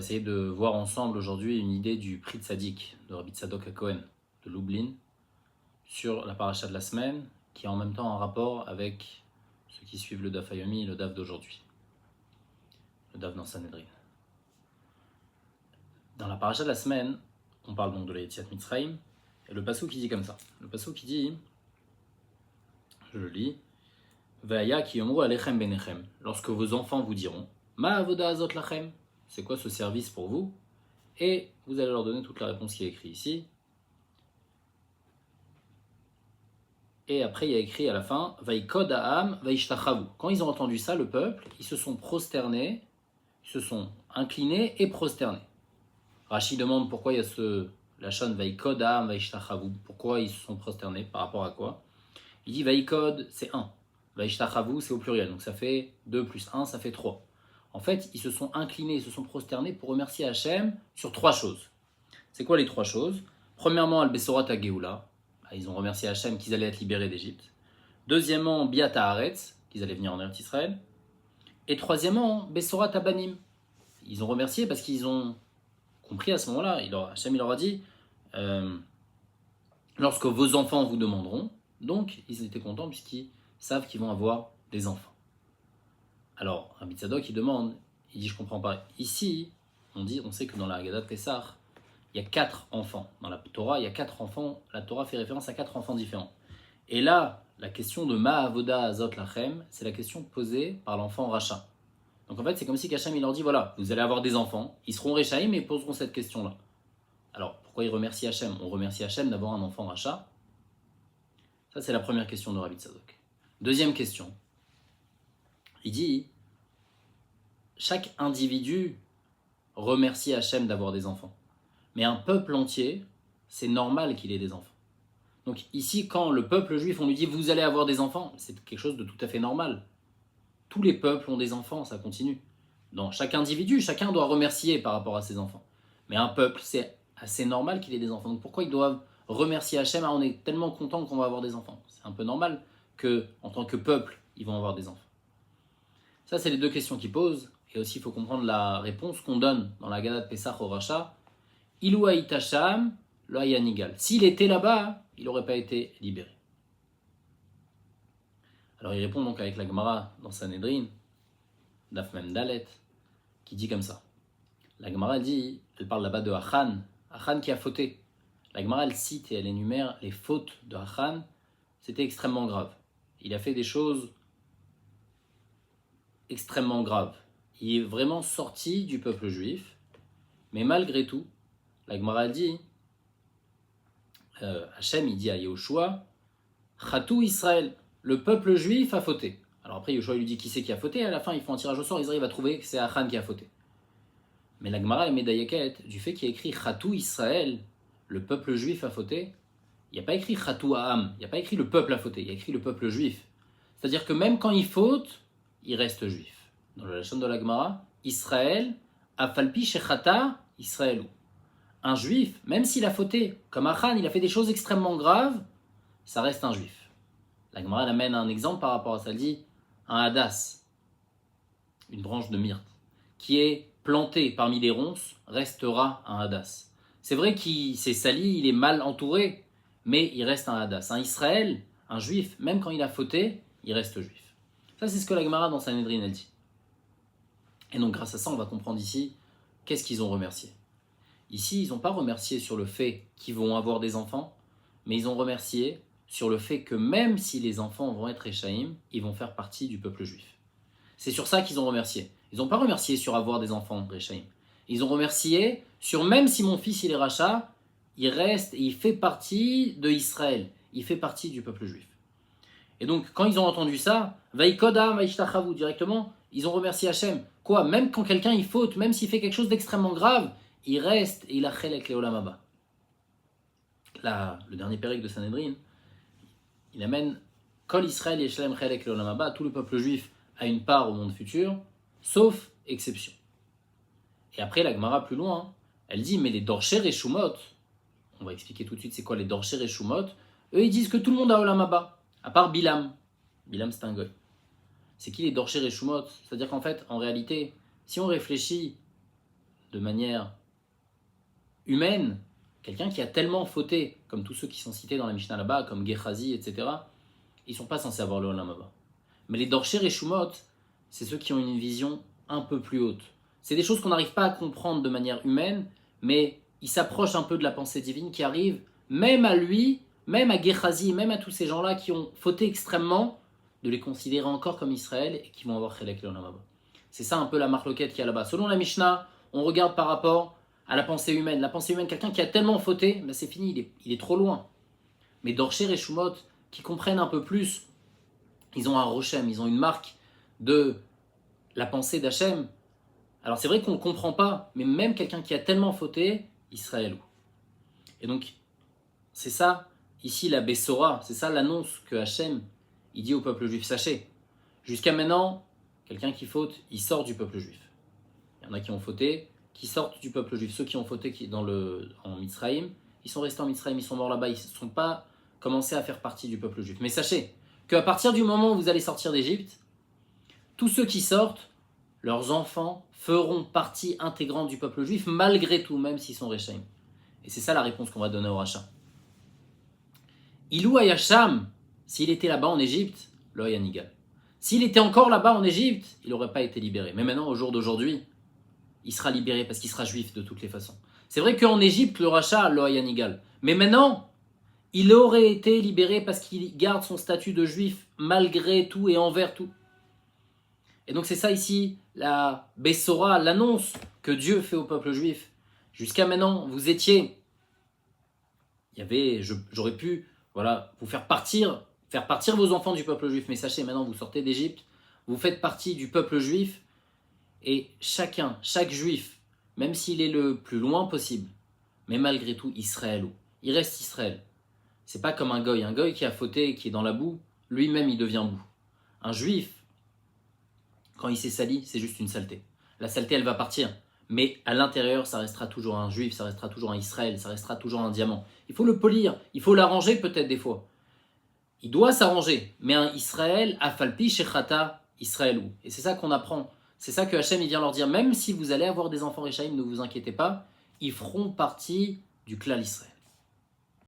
essayer de voir ensemble aujourd'hui une idée du prix de Tzadik, de Rabbi Tzadok HaKohen, de Lublin, sur la paracha de la semaine, qui est en même temps en rapport avec ceux qui suivent le Daf Hayomi et le Daf d'aujourd'hui, le Daf dans Sanhedrin. Dans la paracha de la semaine, on parle donc de la Yetziat Mitzrayim, et le passouk qui dit comme ça. Le passouk qui dit, je le lis, Ve'aya ki yomru alechem benechem, lorsque vos enfants vous diront, Ma avoda azot lachem, c'est quoi ce service pour vous? Et vous allez leur donner toute la réponse qui est écrite ici. Et après, il y a écrit à la fin, Vaikod ha'am vaishtachavu. Quand ils ont entendu ça, le peuple, ils se sont prosternés, ils se sont inclinés et prosternés. Rashi demande pourquoi il y a ce lachon Vaikod ha'am vaishtachavu. Pourquoi ils se sont prosternés, par rapport à quoi? Il dit Vaikod, c'est 1. Vaishtachavu, c'est au pluriel. Donc ça fait 2 plus 1, ça fait 3. En fait, ils se sont inclinés, ils se sont prosternés pour remercier Hachem sur 3 choses. C'est quoi les 3 choses? Premièrement, Al-Besorat HaGeoula. Ils ont remercié Hachem qu'ils allaient être libérés d'Égypte. Deuxièmement, Biat Haaretz, qu'ils allaient venir en Eretz Israël. Et troisièmement, Besorat Abanim. Ils ont remercié parce qu'ils ont compris à ce moment-là, Hachem il leur a dit, lorsque vos enfants vous demanderont, donc ils étaient contents puisqu'ils savent qu'ils vont avoir des enfants. Alors, Rabbi Tzadok, il demande, il dit, je comprends pas. Ici, on sait que dans la Haggadah de Pessah, il y a 4 enfants. Dans la Torah, il y a 4 enfants. La Torah fait référence à 4 enfants différents. Et là, la question de Ma Avoda Azot Lachem, c'est la question posée par l'enfant Racha. Donc en fait, c'est comme si Hachem il leur dit, voilà, vous allez avoir des enfants, ils seront Réchaïm et poseront cette question-là. Alors, pourquoi ils remercient Hachem? On remercie Hachem d'avoir un enfant Racha. Ça, c'est la première question de Rabbi Tzadok. Deuxième question. Il dit, chaque individu remercie Hachem d'avoir des enfants. Mais un peuple entier, c'est normal qu'il ait des enfants. Donc ici, quand le peuple juif, on lui dit, vous allez avoir des enfants, c'est quelque chose de tout à fait normal. Tous les peuples ont des enfants, ça continue. Dans chaque individu, chacun doit remercier par rapport à ses enfants. Mais un peuple, c'est assez normal qu'il ait des enfants. Donc pourquoi ils doivent remercier Hachem? On est tellement content qu'on va avoir des enfants. C'est un peu normal qu'en tant que peuple, ils vont avoir des enfants. Ça, c'est les 2 questions qu'ils posent. Et aussi, il faut comprendre la réponse qu'on donne dans la Haggadah de Pessah au Racha. Ilou haïtacham, lo hayanigal. S'il était là-bas, il n'aurait pas été libéré. Alors, il répond donc avec la Gemara dans Sanhedrin, Daf Mem Dalet, qui dit comme ça. La Gemara dit, elle parle là-bas de Achan qui a fauté. La Gemara, elle cite et elle énumère les fautes de Achan. C'était extrêmement grave. Il a fait des choses extrêmement graves. Il est vraiment sorti du peuple juif, mais malgré tout, la Gemara dit, Hachem il dit à Yehoshua, Chatou Israël, le peuple juif a fauté. Alors après Yehoshua lui dit qui c'est qui a fauté, à la fin ils font un tirage au sort, ils arrivent à trouver que c'est Achan qui a fauté. Mais la Gemara est médaillette du fait qu'il y a écrit Chatou Israël, le peuple juif a fauté. Il n'y a pas écrit Chatou Ha'am, il n'y a pas écrit le peuple a fauté, il y a écrit le peuple juif. C'est-à-dire que même quand il faute, il reste juif. Dans la Lachon de la Gemara, Israël, Afalpi Shechata, Israël. Un juif, même s'il a fauté, comme Achan, il a fait des choses extrêmement graves, ça reste un juif. La Gemara amène un exemple par rapport à ça. Elle dit un hadas, une branche de myrte, qui est plantée parmi les ronces, restera un hadas. C'est vrai qu'il s'est sali, il est mal entouré, mais il reste un hadas. Un Israël, un juif, même quand il a fauté, il reste juif. Ça, c'est ce que la Gemara dans Sanhedrin, elle dit. Et donc, grâce à ça, on va comprendre ici qu'est-ce qu'ils ont remercié. Ici, ils n'ont pas remercié sur le fait qu'ils vont avoir des enfants, mais ils ont remercié sur le fait que même si les enfants vont être Réchaïm, ils vont faire partie du peuple juif. C'est sur ça qu'ils ont remercié. Ils n'ont pas remercié sur avoir des enfants Réchaïm. Ils ont remercié sur même si mon fils il est Racha, il reste et il fait partie de Israël. Il fait partie du peuple juif. Et donc, quand ils ont entendu ça, Vaïkoda, Vaïshtachavu, directement, ils ont remercié Hachem. Quoi? Même quand quelqu'un il faute, même s'il fait quelque chose d'extrêmement grave, il reste et il a chelek leolam haba. Là, le dernier pérec de Sanhedrin, il amène Kol Israël yeshlem chelek leolam haba, tout le peuple juif a une part au monde futur, sauf exception. Et après, la Gemara plus loin, elle dit, mais les Dorsher et Shumot, on va expliquer tout de suite c'est quoi les Dorsher et Shumot, eux ils disent que tout le monde a olam haba, à part Bilam. Bilam c'est un goy. C'est qui les Dorsher et Shumot? C'est-à-dire qu'en fait, en réalité, si on réfléchit de manière humaine, quelqu'un qui a tellement fauté, comme tous ceux qui sont cités dans la Mishnah là-bas, comme Gehazi, etc., ils ne sont pas censés avoir le Olam Haba. Mais les Dorcher et Shumot, c'est ceux qui ont une vision un peu plus haute. C'est des choses qu'on n'arrive pas à comprendre de manière humaine, mais ils s'approchent un peu de la pensée divine qui arrive, même à lui, même à Gehazi, même à tous ces gens-là qui ont fauté extrêmement, de les considérer encore comme Israël et qui vont avoir Chelek le Olam Haba. C'est ça un peu la marloquette qu'il y a là-bas. Selon la Mishnah, on regarde par rapport à la pensée humaine. La pensée humaine, quelqu'un qui a tellement fauté, ben c'est fini, il est trop loin. Mais Dorcher et Shumot, qui comprennent un peu plus, ils ont un Rochem, ils ont une marque de la pensée d'Hachem. Alors c'est vrai qu'on ne le comprend pas, mais même quelqu'un qui a tellement fauté, Israël. Et donc, c'est ça, ici la Bessora, c'est ça l'annonce que Hachem, il dit au peuple juif. Sachez, jusqu'à maintenant, quelqu'un qui faute, il sort du peuple juif. Il y en a qui ont fauté, qui sortent du peuple juif. Ceux qui ont fauté en Mitzrayim, ils sont restés en Mitzrayim, ils sont morts là-bas, ils ne sont pas commencés à faire partie du peuple juif. Mais sachez qu'à partir du moment où vous allez sortir d'Égypte, tous ceux qui sortent, leurs enfants feront partie intégrante du peuple juif, malgré tout, même s'ils sont Réchaïm. Et c'est ça la réponse qu'on va donner au rachat. Ilou Ayasham, s'il était là-bas en Égypte, l'Oyanigal. S'il était encore là-bas en Égypte, il n'aurait pas été libéré. Mais maintenant, au jour d'aujourd'hui, il sera libéré parce qu'il sera juif de toutes les façons. C'est vrai qu'en Égypte, le rachat, l'Oyanigal. Mais maintenant, il aurait été libéré parce qu'il garde son statut de juif malgré tout et envers tout. Et donc c'est ça ici, la Bessora, l'annonce que Dieu fait au peuple juif. Jusqu'à maintenant, vous étiez, j'aurais pu vous faire partir vos enfants du peuple juif. Mais sachez, maintenant vous sortez d'Égypte, vous faites partie du peuple juif. Et chaque juif, même s'il est le plus loin possible, mais malgré tout Israël, il reste Israël. C'est pas comme un goy qui a fauté, qui est dans la boue, lui-même il devient boue. Un juif, quand il s'est sali, c'est juste une saleté. La saleté, elle va partir. Mais à l'intérieur, ça restera toujours un juif, ça restera toujours un Israël, ça restera toujours un diamant. Il faut le polir, il faut l'arranger peut-être des fois. Il doit s'arranger. Mais un Israël, afalpi shechata Israël. Et c'est ça qu'on apprend. C'est ça que Hachem il vient leur dire. Même si vous allez avoir des enfants Réchaïm, ne vous inquiétez pas, ils feront partie du clan Israël.